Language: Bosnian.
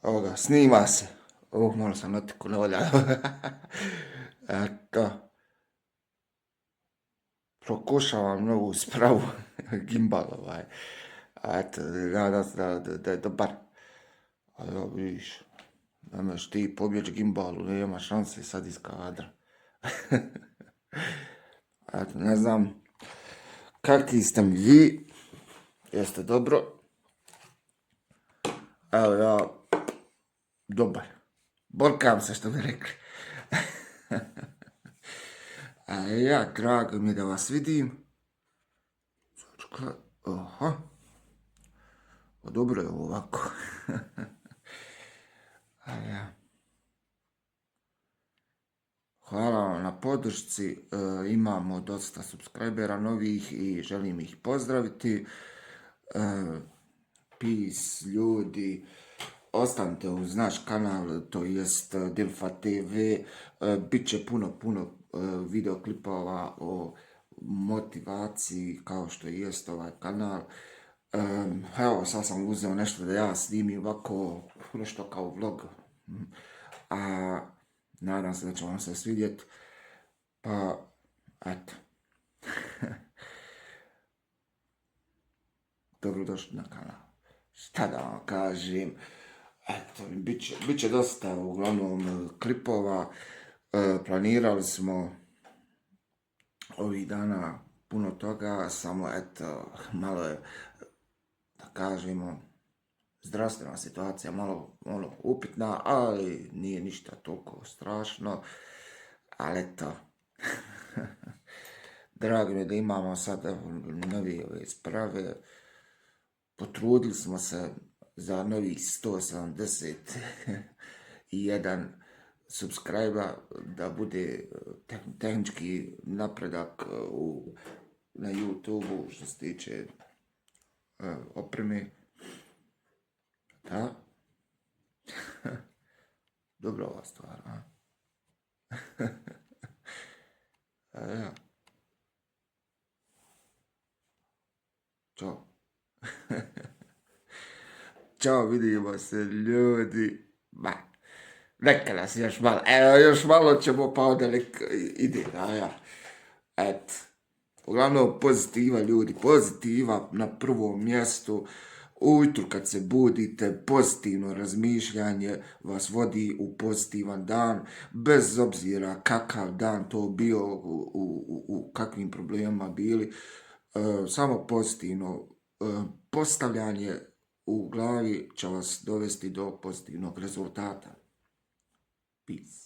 Evo ga, snima se. Malo sam notiku ne volja. Eto. Prokušavam novu spravu. Gimbal ovaj. Eto, nadam se da je dobar. A evo vidiš, da meš ti pobjeći gimbalu, nema šanse sad iz kadra. Eto, ne znam kakvi ste mi vi. Jeste dobro? Evo ja, dobar. Borkam se što bi rekli. A ja, drago mi je da vas vidim. Aha. Dobro je ovako. A ja. Hvala vam na podršci. Imamo dosta subscribera novih i želim ih pozdraviti. Peace, ljudi. Ostanite uz naš kanal, to jest Dilfa TV. Biće puno videoklipova o motivaciji, kao što jest ovaj kanal. Evo, sad sam uzeo nešto da ja snimim ovako, nešto kao vlog. A nadam se da će vam se svidjeti. Pa, eto. Dobrodošli na kanal. Šta da vam kažem? Eto, bit će dosta uglavnom klipova. Planirali smo ovih dana puno toga, samo eto, malo je, da kažemo, zdravstvena situacija malo upitna, ali nije ništa toliko strašno. Ali eto, drago mi je da imamo sad novi ove sprave. Potrudili smo se za novih 171 subscriber da bude tehnički napredak na YouTube što se tiče opreme. Da. Dobra ova stvar, a? Ja. Ćao. Ćao, vidimo se, ljudi. Ba. Neka nas još malo. Evo, još malo ćemo pa onda ide. Eto. Uglavnom pozitiva, ljudi. Pozitiva na prvom mjestu. Ujutru kad se budite, pozitivno razmišljanje vas vodi u pozitivan dan, bez obzira kakav dan to bio, u kakvim problemima bili, samo pozitivno postavljanje u glavi će vas dovesti do pozitivnog rezultata. Peace.